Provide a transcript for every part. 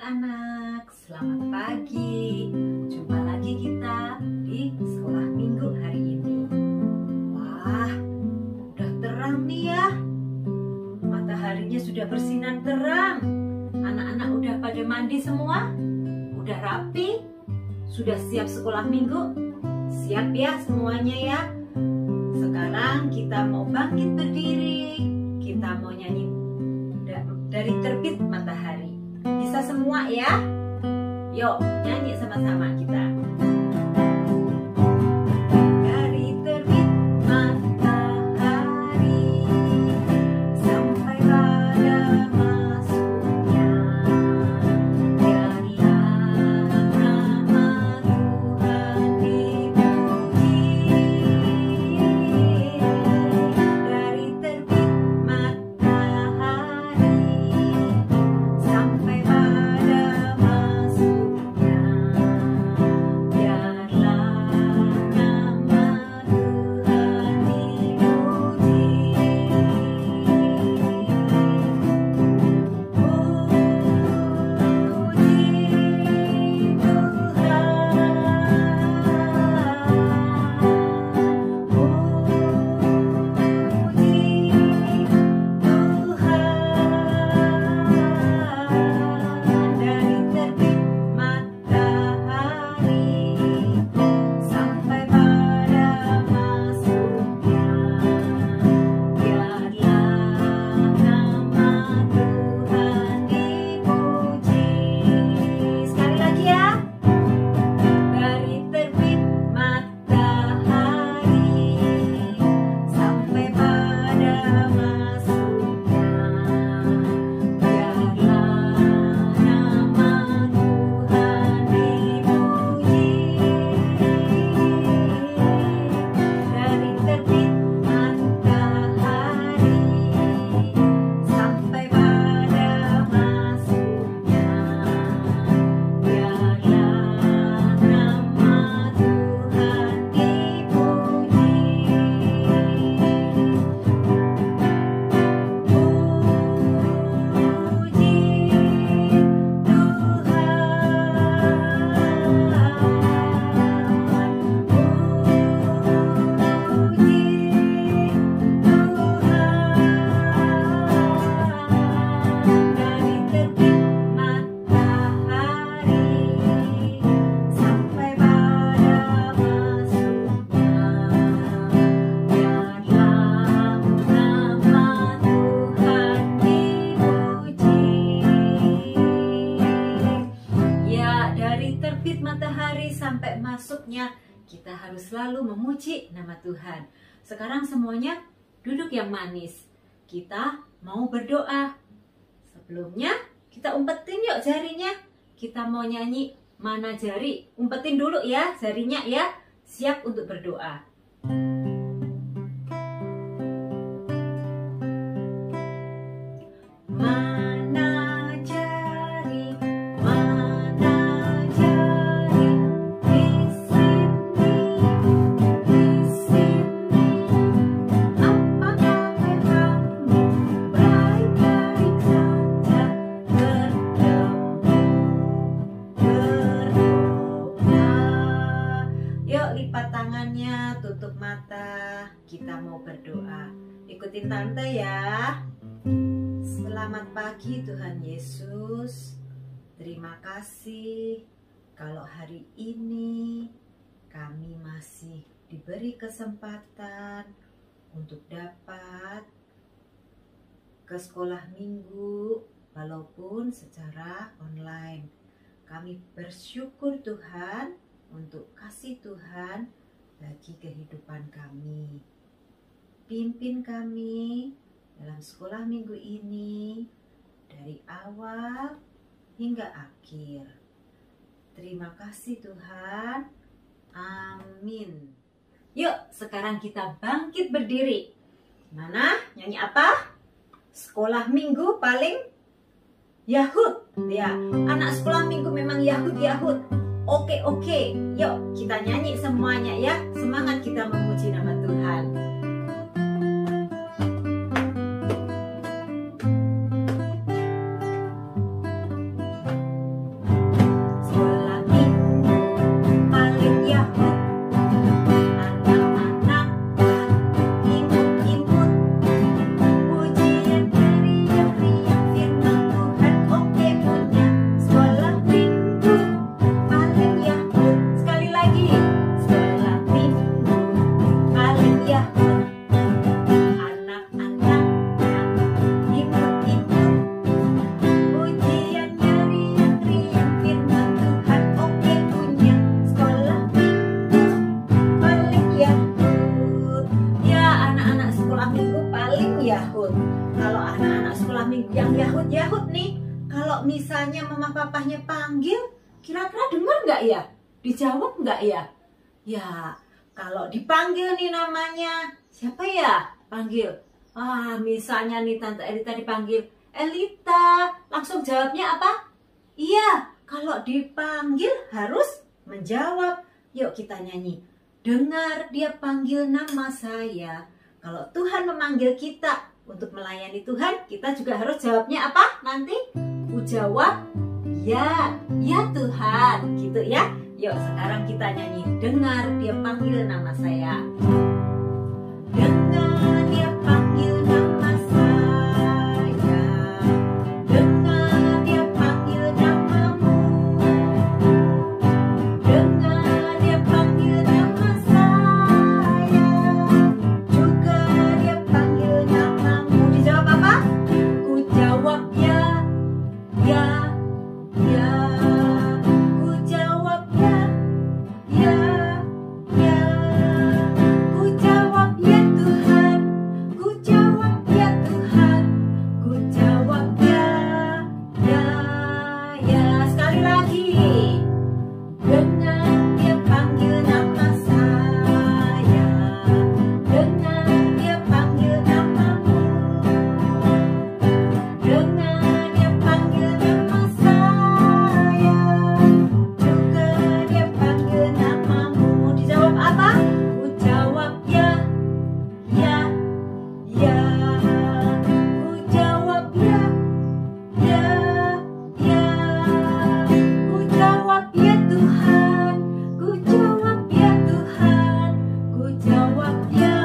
anak-anak, selamat pagi. Jumpa lagi kita di sekolah minggu hari ini. Wah, udah terang nih ya. Mataharinya sudah bersinar terang. Anak-anak udah pada mandi semua? Udah rapi? Sudah siap sekolah minggu? Siap ya semuanya ya? Sekarang kita mau bangkit berdiri. Kita mau nyanyi dari terbit matahari. Bisa semua ya? Yuk nyanyi sama-sama kita. Dari terbit matahari sampai pada masuknya, biarlah nama Tuhan dipuji. Dari terbit matahari sampai pada masuknya, biarlah nama Tuhan dipuji. Dari terbit matahari sampai pada masuknya, biarlah nama Tuhan dipuji. Sekali lagi ya. Dari terbit matahari sampai pada masuknya, biarlah nama Tuhan dipuji. Dari terbit matahari sampai pada masuknya, biarlah nama Tuhan dipuji. Dari terbit matahari sampai pada masuknya, biarlah nama Tuhan dipuji. Ya, dari terbit matahari sampai masuknya, kita harus selalu memuji nama Tuhan. Sekarang semuanya duduk yang manis. Kita mau berdoa. Sebelumnya kita umpetin yuk jarinya. Kita mau nyanyi mana jari. Umpetin dulu ya jarinya ya. Siap untuk berdoa. Mana jari, mana jari, di sini, di sini. Apakah kamu baik-baik saja? Berdoa. Yuk lipat tangannya, tutup mata. Kita mau berdoa. Ikutin tante ya. Selamat pagi Tuhan Yesus. Terima kasih kalau hari ini kami masih diberi kesempatan untuk dapat ke sekolah minggu walaupun secara online. Kami bersyukur Tuhan untuk kasih Tuhan bagi kehidupan kami. Pimpin kami dalam sekolah minggu ini dari awal hingga akhir. Terima kasih Tuhan. Amin. Yuk sekarang kita bangkit berdiri. Mana? Nyanyi apa? Sekolah minggu paling Yahud. Ya, anak sekolah minggu memang Yahud. Oke. Yuk kita nyanyi semuanya ya. Semangat kita memuji nama Tuhan. misalnya mama papahnya panggil, kira-kira dengar nggak ya? Dijawab nggak ya? Ya, kalau dipanggil nih namanya, siapa ya panggil? Misalnya nih Tante Elita dipanggil Elita, langsung jawabnya apa? Iya, kalau dipanggil harus menjawab. Yuk kita nyanyi. Dengar dia panggil nama saya. Kalau Tuhan memanggil kita untuk melayani Tuhan, kita juga harus jawabnya apa nanti? Ku jawab, ya Tuhan, gitu ya. Yuk sekarang kita nyanyi. Dengar dia panggil nama saya. Dengar dia panggil nama saya. Dengar dia panggil namamu. Dengar dia panggil nama saya. Juga dia panggil namamu. Dijawab apa? Ku jawab ya. Ku jawab ya. Ku jawab ya Tuhan. Ku jawab ya Tuhan. Ku jawab ya. Sekali lagi. Dengar dia panggil nama saya. Dengar dia panggil namamu. Dengar dia panggil nama saya. Juga dia panggil namamu. Dijawab apa? Ku jawab ya. Ku jawab ya. Ku jawab ya Tuhan. Ku jawab ya Tuhan. Ku jawab ya.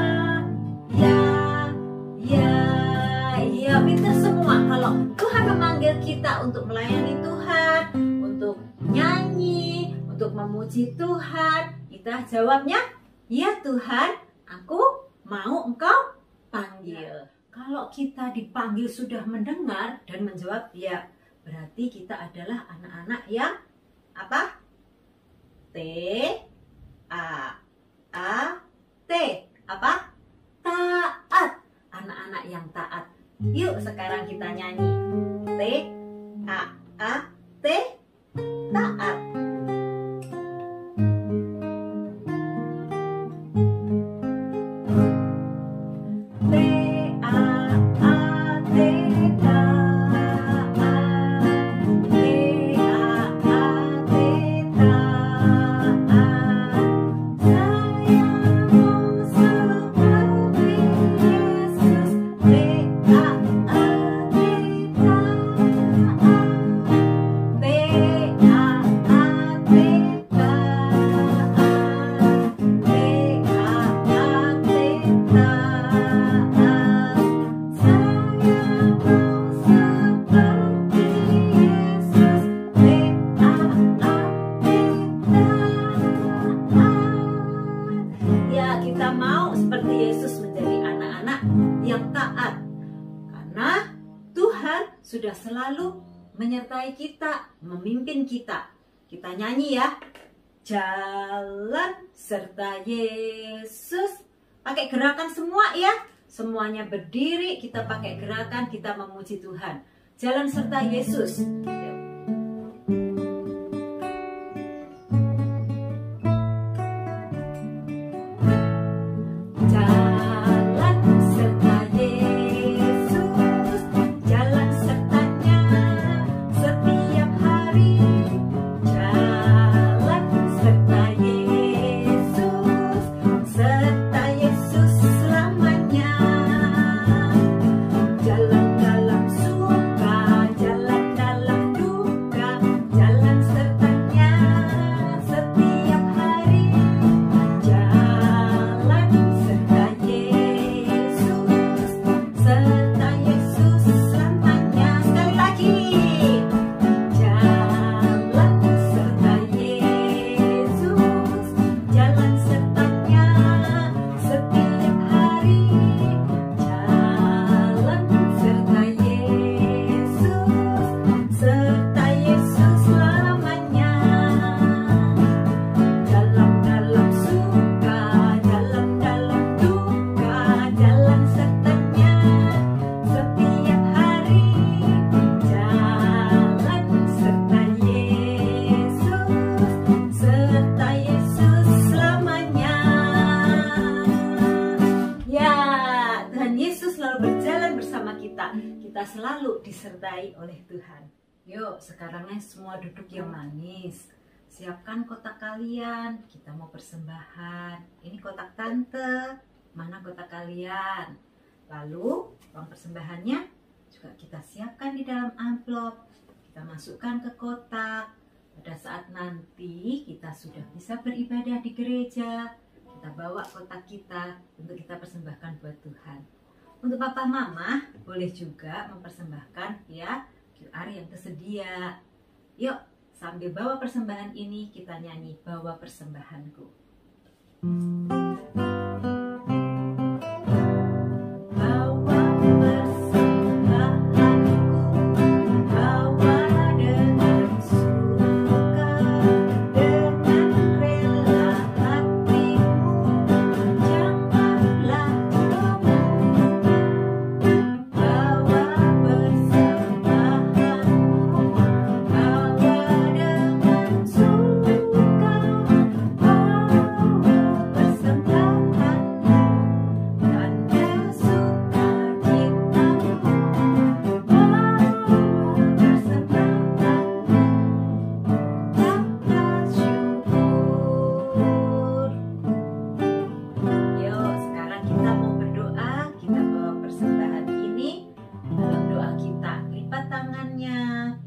Pintar semua. Kalau Tuhan memanggil kita untuk melayani Tuhan, untuk nyanyi, untuk memuji Tuhan, kita jawabnya, ya Tuhan, aku mau Engkau panggil. Kalau kita dipanggil sudah mendengar dan menjawab ya, berarti kita adalah anak-anak yang apa? T-A-A-T. Apa? Taat. Anak-anak yang taat. Yuk sekarang kita nyanyi. T-A-A-T. Taat. Sudah selalu menyertai kita, memimpin kita. Kita nyanyi ya. Jalan serta Yesus. Pakai gerakan semua ya. Semuanya berdiri, kita pakai gerakan, kita memuji Tuhan. Jalan serta Yesus. Jalan dalam suka, jalan dalam duka. dicintai oleh Tuhan. Yuk, sekarangnya semua duduk yang manis. Siapkan kotak kalian, kita mau persembahan. Ini kotak tante, mana kotak kalian? Lalu, uang persembahannya juga kita siapkan di dalam amplop. Kita masukkan ke kotak. Pada saat nanti kita sudah bisa beribadah di gereja, kita bawa kotak kita untuk kita persembahkan buat Tuhan. Untuk papa mama boleh juga mempersembahkan ya QR yang tersedia. Yuk, sambil bawa persembahan ini kita nyanyi Bawa Persembahanku.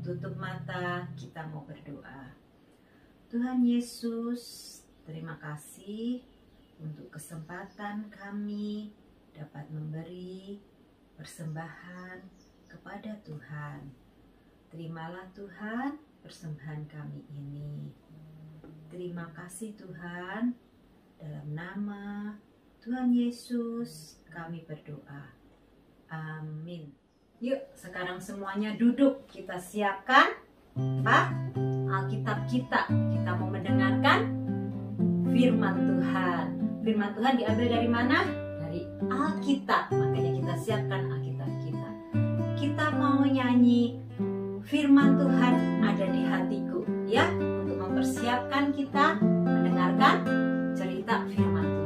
Tutup mata, kita mau berdoa. Tuhan Yesus, terima kasih untuk kesempatan kami dapat memberi persembahan kepada Tuhan. Terimalah Tuhan persembahan kami ini. Terima kasih Tuhan, dalam nama Tuhan Yesus kami berdoa. Amin. Yuk, sekarang semuanya duduk. Kita siapkan Alkitab kita. Kita mau mendengarkan firman Tuhan. Firman Tuhan diambil dari mana? Dari Alkitab. Makanya kita siapkan Alkitab kita. Kita mau nyanyi firman Tuhan ada di hatiku, ya, untuk mempersiapkan kita mendengarkan cerita firman Tuhan.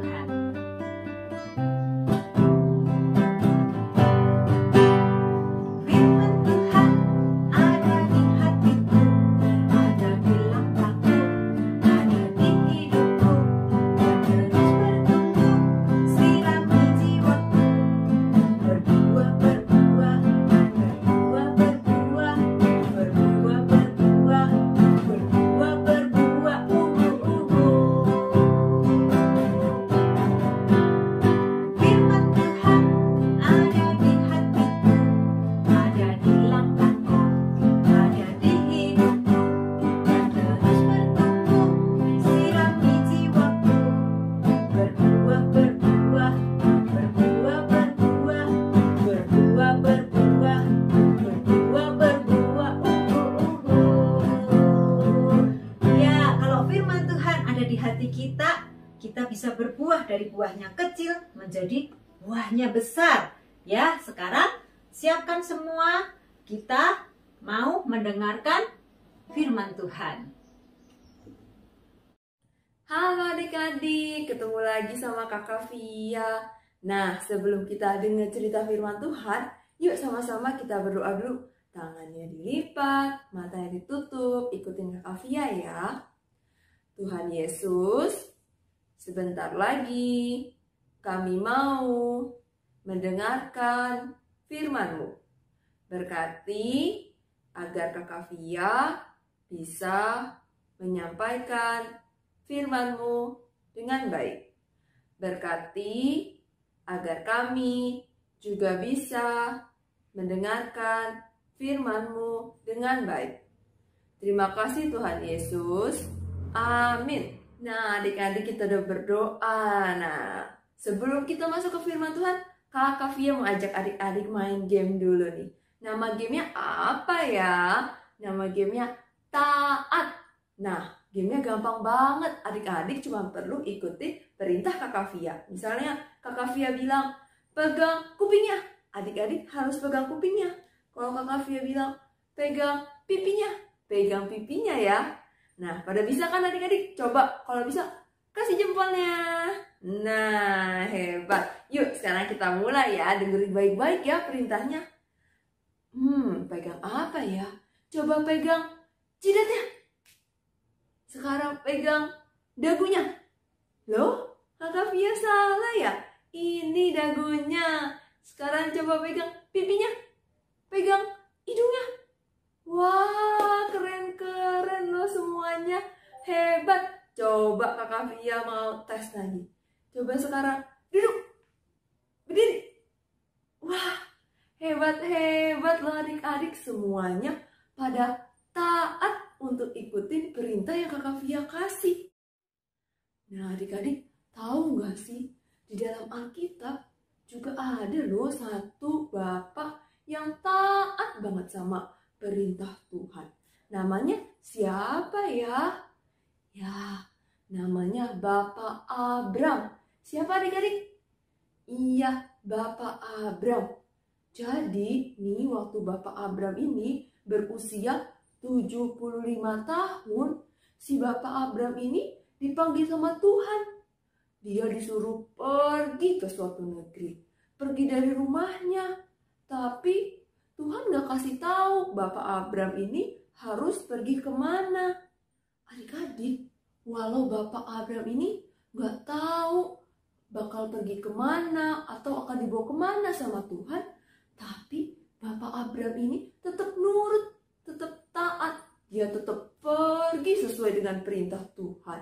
Kita bisa berbuah dari buahnya kecil menjadi buahnya besar. Ya, sekarang siapkan semua. Kita mau mendengarkan firman Tuhan. Halo adik-adik, ketemu lagi sama Kakak Via. Nah, sebelum kita dengar cerita firman Tuhan, yuk sama-sama kita berdoa dulu. Tangannya dilipat, matanya ditutup, ikutin Kakak Via ya. Tuhan Yesus, sebentar lagi kami mau mendengarkan firman-Mu. Berkati agar Kakak Via bisa menyampaikan firman-Mu dengan baik. Berkati agar kami juga bisa mendengarkan firman-Mu dengan baik. Terima kasih Tuhan Yesus. Amin. Nah, adik-adik kita udah berdoa. Nah, sebelum kita masuk ke firman Tuhan, Kakak Via mau ajak adik-adik main game dulu nih. Nama gamenya apa ya? Nama gamenya Taat. Nah, gamenya gampang banget. Adik-adik cuma perlu ikuti perintah Kakak Via. Misalnya Kakak Via bilang, pegang kupingnya. Adik-adik harus pegang kupingnya. Kalau Kakak Via bilang, pegang pipinya ya. Nah, pada bisa kan adik-adik? Coba kalau bisa kasih jempolnya. Nah, hebat. Yuk, sekarang kita mulai ya. Dengerin baik-baik ya perintahnya. Pegang apa ya? Coba pegang jidatnya. Sekarang pegang dagunya. Loh, Kakak Via salah ya? Ini dagunya. Sekarang coba pegang pipinya. Pegang hidungnya. Wah, keren-keren loh semuanya. Hebat. Coba Kakak Via mau tes lagi. Coba sekarang duduk. Berdiri. Wah, hebat-hebat loh adik-adik, semuanya pada taat untuk ikutin perintah yang Kakak Via kasih. Nah adik-adik, tahu nggak sih, di dalam Alkitab juga ada loh satu bapak yang taat banget sama perintah Tuhan. Namanya siapa ya? Ya, namanya Bapak Abram. Siapa adik-adik? Iya, Bapak Abram. Jadi, nih waktu Bapak Abram ini berusia 75 tahun, si Bapak Abram ini dipanggil sama Tuhan. Dia disuruh pergi ke suatu negeri, pergi dari rumahnya. Tapi Tuhan gak kasih tahu Bapak Abram ini harus pergi kemana. Adik-adik, walau Bapak Abram ini gak tahu bakal pergi kemana atau akan dibawa kemana sama Tuhan, tapi Bapak Abram ini tetap nurut, tetap taat. Dia tetap pergi sesuai dengan perintah Tuhan.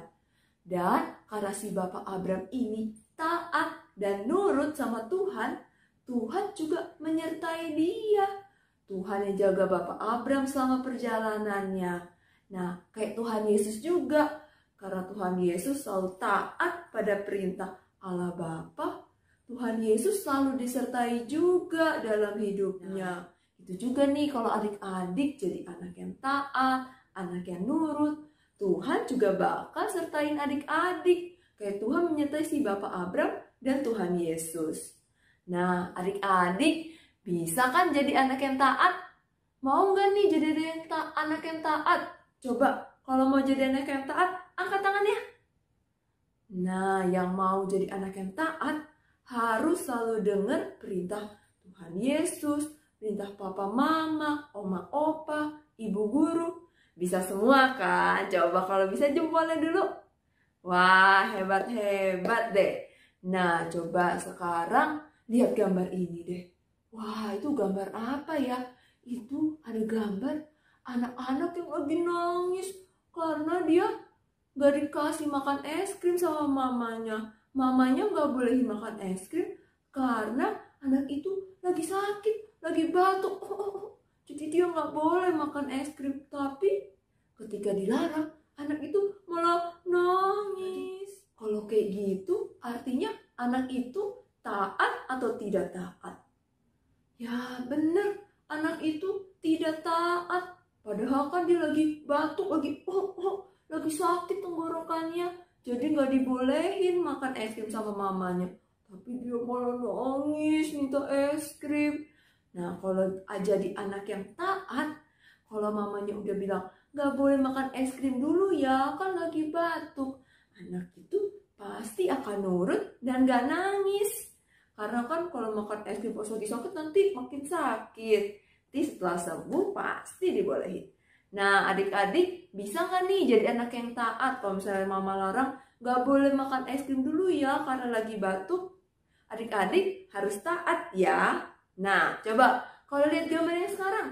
Dan karena si Bapak Abram ini taat dan nurut sama Tuhan, Tuhan juga menyertai dia. Tuhan yang jaga Bapak Abram selama perjalanannya. Nah, kayak Tuhan Yesus juga. Karena Tuhan Yesus selalu taat pada perintah Allah Bapa, Tuhan Yesus selalu disertai juga dalam hidupnya. Itu juga nih kalau adik-adik jadi anak yang taat, anak yang nurut, Tuhan juga bakal sertain adik-adik. Kayak Tuhan menyertai si Bapak Abram dan Tuhan Yesus. Nah adik-adik bisa kan jadi anak yang taat? Mau nggak nih jadi anak yang taat? Coba kalau mau jadi anak yang taat, angkat tangannya. Nah yang mau jadi anak yang taat, harus selalu dengar perintah Tuhan Yesus, perintah papa mama, oma opa, ibu guru. Bisa semua kan? Coba kalau bisa jempolnya dulu. Wah, hebat-hebat deh. Nah, coba sekarang lihat gambar ini deh. Wah, itu gambar apa ya? Itu ada gambar anak-anak yang lagi nangis karena dia gak dikasih makan es krim sama mamanya. Mamanya gak bolehin makan es krim karena anak itu lagi sakit, lagi batuk. Jadi dia gak boleh makan es krim. Tapi ketika dilarang, anak itu malah nangis. Kalau kayak gitu, artinya anak itu taat atau tidak taat? Ya bener, anak itu tidak taat. Padahal kan dia lagi batuk, lagi sakit tenggorokannya. Jadi gak dibolehin makan es krim sama mamanya. Tapi dia malah nangis minta es krim. Nah kalau jadi anak yang taat, kalau mamanya udah bilang gak boleh makan es krim dulu ya, kan lagi batuk, anak itu pasti akan nurut dan gak nangis. Karena kan kalau makan es krim pas lagi sakit nanti makin sakit. Nanti setelah sembuh pasti dibolehin. Nah adik-adik bisa nggak nih jadi anak yang taat? Kalau misalnya mama larang gak boleh makan es krim dulu ya karena lagi batuk, adik-adik harus taat ya. Nah coba kalau lihat gambarnya sekarang,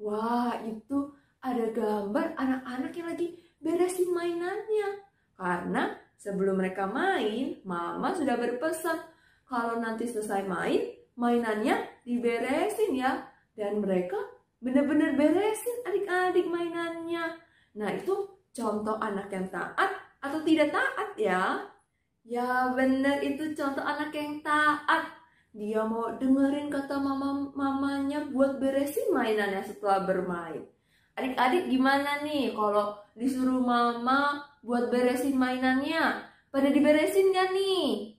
wah itu ada gambar anak-anak yang lagi beresin mainannya. Karena sebelum mereka main, mama sudah berpesan kalau nanti selesai main, mainannya diberesin ya. Dan mereka benar-benar beresin adik-adik mainannya. Nah itu contoh anak yang taat atau tidak taat ya? Ya benar, itu contoh anak yang taat. Dia mau dengerin kata mamanya buat beresin mainannya setelah bermain. Adik-adik gimana nih kalau disuruh mama buat beresin mainannya? Pada diberesin gak nih?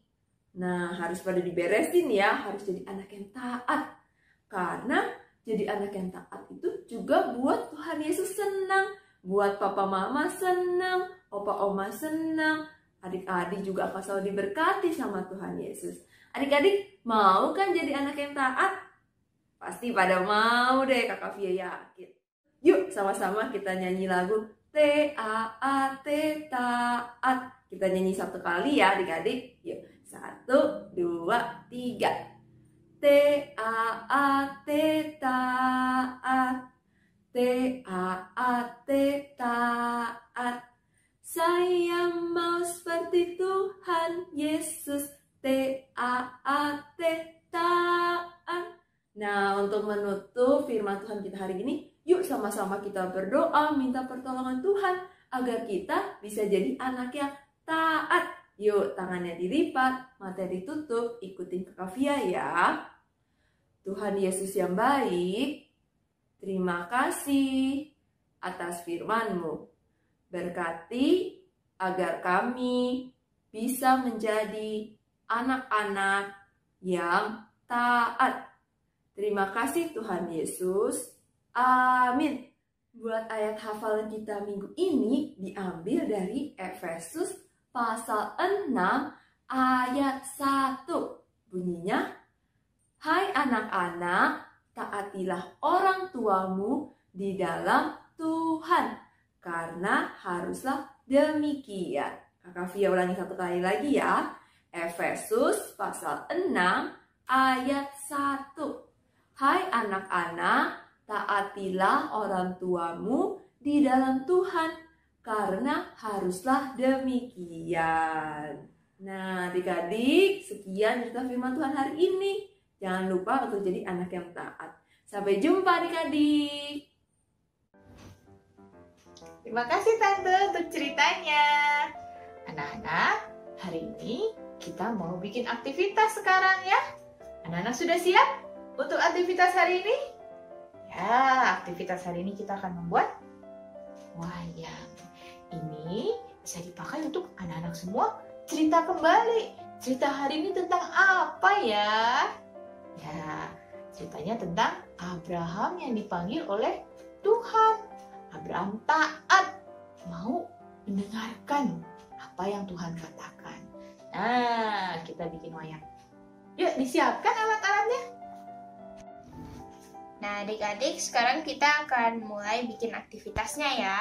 Nah harus pada diberesin ya, harus jadi anak yang taat. Karena jadi anak yang taat itu juga buat Tuhan Yesus senang, buat papa mama senang, opa oma senang, adik-adik juga akan selalu diberkati sama Tuhan Yesus. Adik-adik mau kan jadi anak yang taat? Pasti pada mau deh, Kakak Via yakin. Yuk sama-sama kita nyanyi lagu T-A-A-T, taat. Kita nyanyi satu kali ya adik-adik. Yuk, 1, 2, 3. T-A-A-T, taat. T-A-A-T, taat. Saya mau seperti Tuhan Yesus. T-A-A-T, taat. Nah, untuk menutup firman Tuhan kita hari ini, yuk sama-sama kita berdoa minta pertolongan Tuhan agar kita bisa jadi anak yang taat. Yuk, tangannya dilipat, mata ditutup, ikutin Kakak Via ya. Tuhan Yesus yang baik, terima kasih atas firman-Mu. Berkati agar kami bisa menjadi anak-anak yang taat. Terima kasih Tuhan Yesus. Amin. Buat ayat hafalan kita minggu ini diambil dari Efesus pasal 6 ayat 1. Bunyinya, hai anak-anak, taatilah orang tuamu di dalam Tuhan, karena haruslah demikian. Kakak Via ulangi satu kali lagi ya. Efesus pasal 6 ayat 1. Hai anak-anak, taatilah orang tuamu di dalam Tuhan, karena haruslah demikian. Nah, adik-adik, sekian cerita firman Tuhan hari ini. Jangan lupa untuk jadi anak yang taat. Sampai jumpa adik-adik. Terima kasih Tante untuk ceritanya. Anak-anak, hari ini kita mau bikin aktivitas sekarang ya. Anak-anak sudah siap untuk aktivitas hari ini? Ya, aktivitas hari ini kita akan membuat wayang. Ini bisa dipakai untuk anak-anak semua cerita kembali. Cerita hari ini tentang apa ya? Ya, ceritanya tentang Abraham yang dipanggil oleh Tuhan. Abraham taat, mau mendengarkan apa yang Tuhan katakan. Nah, kita bikin wayang. Yuk, disiapkan alat-alatnya. Nah, adik-adik, sekarang kita akan mulai bikin aktivitasnya ya.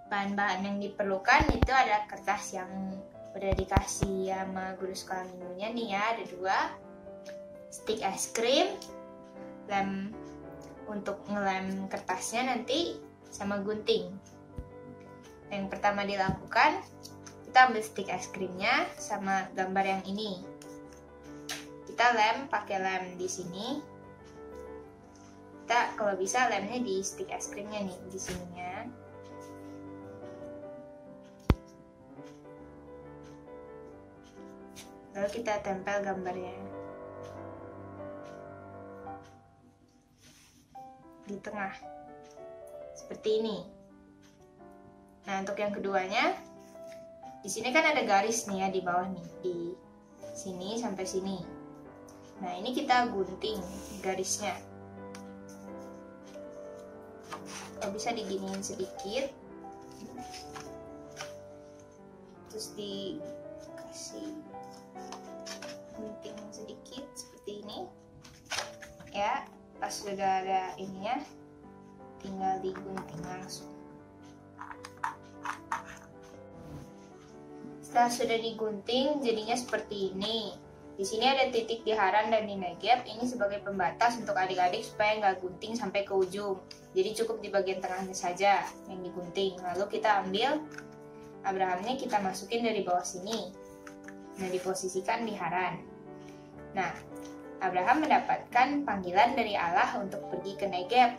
Bahan-bahan yang diperlukan itu ada kertas yang udah dikasih sama guru sekolah minggunya nih ya, ada 2. Stik es krim, lem untuk ngelem kertasnya nanti, sama gunting. Yang pertama dilakukan, kita ambil stik es krimnya sama gambar yang ini. Kita lem pakai lem di sini. Kita kalau bisa lemnya di stik es krimnya nih, di sininya. Lalu kita tempel gambarnya di tengah, seperti ini. Nah, untuk yang keduanya, di sini kan ada garis nih ya di bawah nih, di sini sampai sini. Nah, ini kita gunting garisnya. Kalau bisa diginiin sedikit, terus dikasih gunting sedikit seperti ini ya. Pas sudah ada ininya, tinggal digunting langsung. Setelah sudah digunting, jadinya seperti ini. Di sini ada titik di Haran dan di Negeb. Ini sebagai pembatas untuk adik-adik supaya nggak gunting sampai ke ujung. Jadi cukup di bagian tengahnya saja yang digunting. Lalu kita ambil Abrahamnya, kita masukin dari bawah sini. Nah, diposisikan di Haran. Nah, Abraham mendapatkan panggilan dari Allah untuk pergi ke Negeb.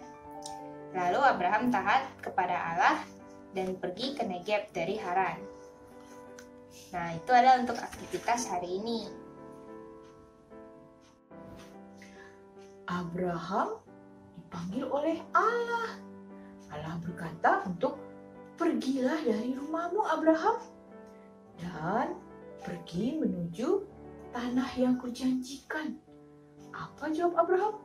Lalu Abraham taat kepada Allah dan pergi ke Negeb dari Haran. Nah, itu adalah untuk aktivitas hari ini. Abraham dipanggil oleh Allah. Allah berkata untuk pergilah dari rumahmu Abraham dan pergi menuju tanah yang kujanjikan. Apa jawab Abraham?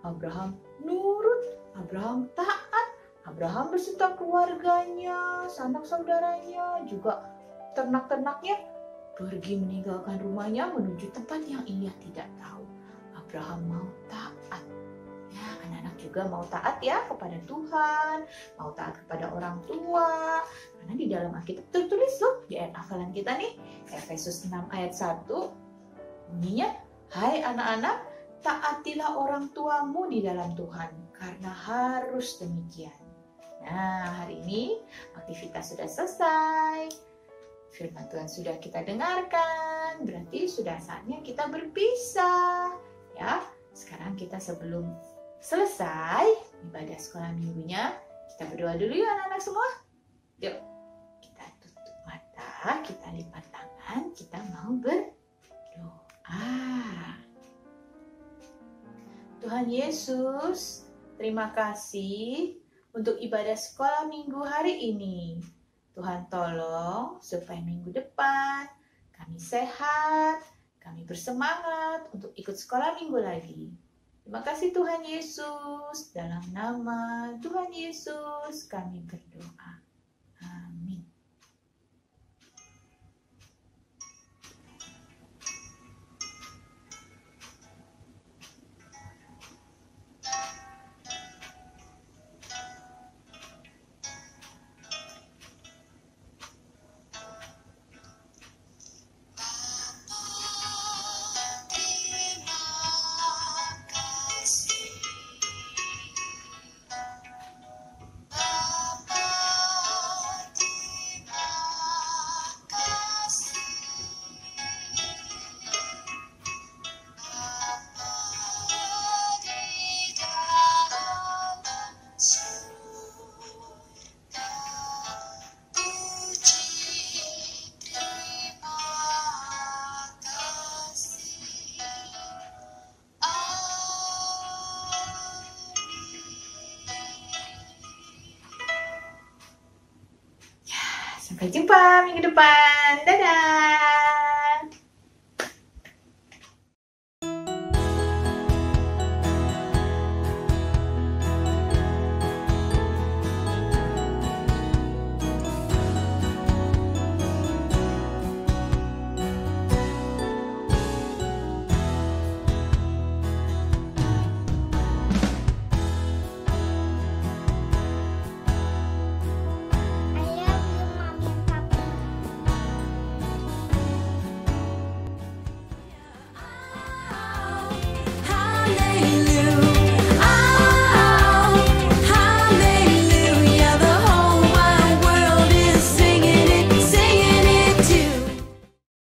Abraham nurut, Abraham taat, Abraham beserta keluarganya, sanak saudaranya, juga ternak-ternaknya pergi meninggalkan rumahnya menuju tempat yang ia tidak tahu. Abraham mau taat. Ya, juga mau taat ya kepada Tuhan, mau taat kepada orang tua. Karena di dalam Alkitab tertulis loh di ayat hafalan kita nih, Efesus 6 ayat 1, bunyinya, "Hai anak-anak, taatilah orang tuamu di dalam Tuhan, karena harus demikian." Nah, hari ini aktivitas sudah selesai. Firman Tuhan sudah kita dengarkan, berarti sudah saatnya kita berpisah. Ya, sekarang kita sebelum selesai ibadah sekolah minggunya, kita berdoa dulu ya anak-anak semua. Yuk, kita tutup mata, kita lipat tangan, kita mau berdoa. Tuhan Yesus, terima kasih untuk ibadah sekolah minggu hari ini. Tuhan tolong supaya minggu depan kami sehat, kami bersemangat untuk ikut sekolah minggu lagi. Terima kasih Tuhan Yesus, dalam nama Tuhan Yesus kami berdoa. Amin. Sampai jumpa minggu depan. Dadah!